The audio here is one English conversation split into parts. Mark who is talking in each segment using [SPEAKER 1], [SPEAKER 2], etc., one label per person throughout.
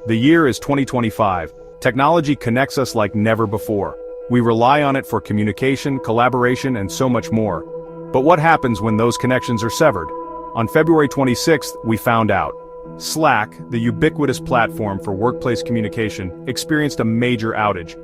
[SPEAKER 1] The year is 2025. Technology connects us like never before. We rely on it for communication, collaboration, and so much more. But what happens when those connections are severed? On February 26th, we found out. Slack, the ubiquitous platform for workplace communication, experienced a major outage.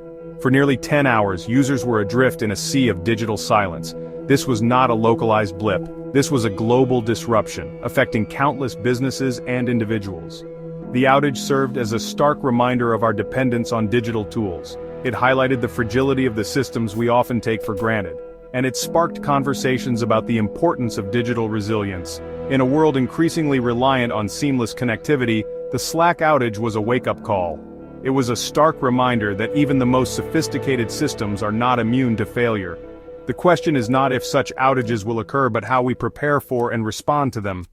[SPEAKER 1] For nearly 10 hours, users were adrift in a sea of digital silence. This was not a localized blip. This was a global disruption, affecting countless businesses and individuals. The outage served as a stark reminder of our dependence on digital tools. It highlighted the fragility of the systems we often take for granted, and it sparked conversations about the importance of digital resilience. In a world increasingly reliant on seamless connectivity, the Slack outage was a wake-up call. It was a stark reminder that even the most sophisticated systems are not immune to failure. The question is not if such outages will occur but how we prepare for and respond to them.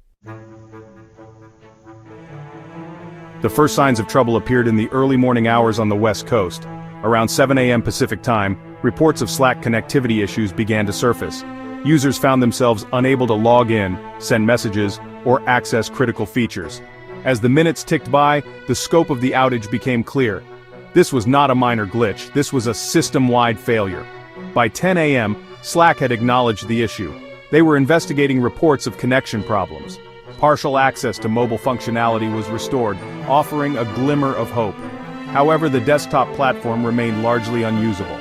[SPEAKER 1] The first signs of trouble appeared in the early morning hours on the West Coast. Around 7 a.m. Pacific time, reports of Slack connectivity issues began to surface. Users found themselves unable to log in, send messages, or access critical features. As the minutes ticked by, the scope of the outage became clear. This was not a minor glitch, this was a system-wide failure. By 10 a.m., Slack had acknowledged the issue. They were investigating reports of connection problems. Partial access to mobile functionality was restored, offering a glimmer of hope. However, the desktop platform remained largely unusable.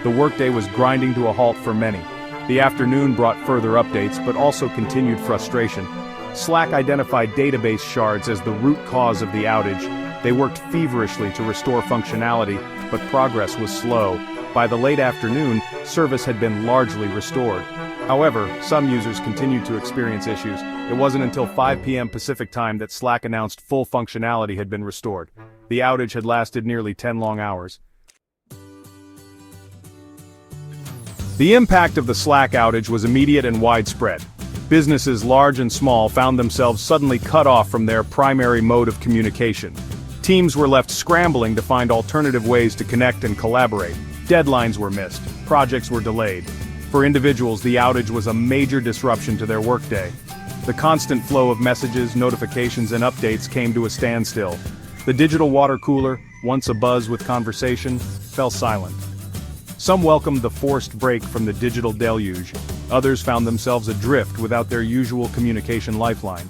[SPEAKER 1] The workday was grinding to a halt for many. The afternoon brought further updates but also continued frustration. Slack identified database shards as the root cause of the outage. They worked feverishly to restore functionality, but progress was slow. By the late afternoon, service had been largely restored. However, some users continued to experience issues. It wasn't until 5 p.m. Pacific time that Slack announced full functionality had been restored. The outage had lasted nearly 10 long hours. The impact of the Slack outage was immediate and widespread. Businesses large and small found themselves suddenly cut off from their primary mode of communication. Teams were left scrambling to find alternative ways to connect and collaborate. Deadlines were missed. Projects were delayed. For individuals, the outage was a major disruption to their workday. The constant flow of messages, notifications, and updates came to a standstill. The digital water cooler, once abuzz with conversation, fell silent. Some welcomed the forced break from the digital deluge. Others found themselves adrift without their usual communication lifeline.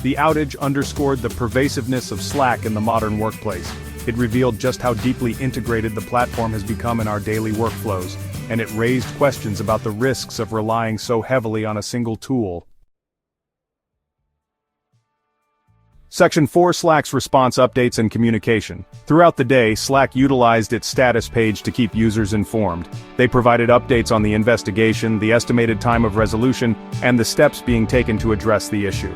[SPEAKER 1] The outage underscored the pervasiveness of Slack in the modern workplace. It revealed just how deeply integrated the platform has become in our daily workflows, and it raised questions about the risks of relying so heavily on a single tool. Section 4: Slack's response updates and communication. Throughout the day, Slack utilized its status page to keep users informed. They provided updates on the investigation, the estimated time of resolution, and the steps being taken to address the issue.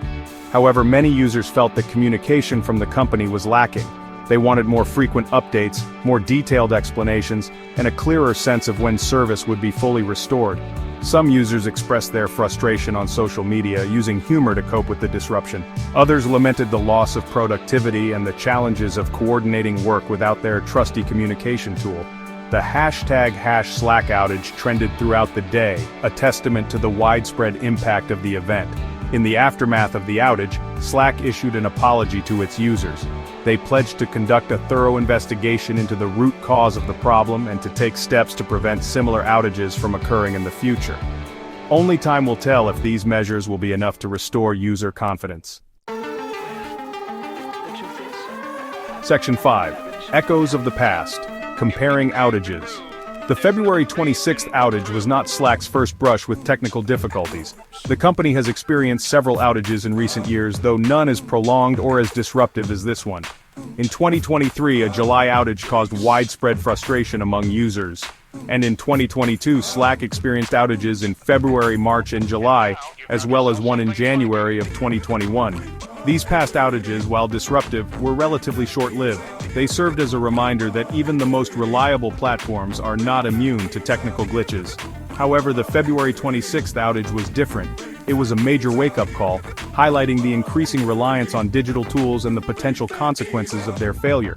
[SPEAKER 1] However, many users felt that communication from the company was lacking. They wanted more frequent updates, more detailed explanations, and a clearer sense of when service would be fully restored. Some users expressed their frustration on social media, using humor to cope with the disruption. Others lamented the loss of productivity and the challenges of coordinating work without their trusty communication tool. The #Slack outage trended throughout the day, a testament to the widespread impact of the event. In the aftermath of the outage, Slack issued an apology to its users. They pledged to conduct a thorough investigation into the root cause of the problem and to take steps to prevent similar outages from occurring in the future. Only time will tell if these measures will be enough to restore user confidence. Section 5: Echoes of the Past. Comparing outages. The February 26th outage was not Slack's first brush with technical difficulties. The company has experienced several outages in recent years, though none as prolonged or as disruptive as this one. In 2023, a July outage caused widespread frustration among users. And in 2022, Slack experienced outages in February, March, and July, as well as one in January of 2021. These past outages, while disruptive, were relatively short-lived. They served as a reminder that even the most reliable platforms are not immune to technical glitches. However, the February 26th outage was different. It was a major wake-up call, highlighting the increasing reliance on digital tools and the potential consequences of their failure.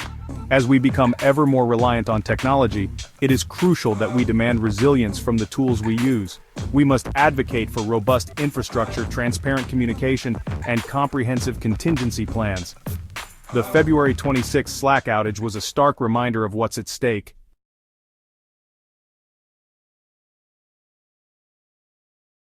[SPEAKER 1] As we become ever more reliant on technology, it is crucial that we demand resilience from the tools we use. We must advocate for robust infrastructure, transparent communication, and comprehensive contingency plans. The February 26 Slack outage was a stark reminder of what's at stake.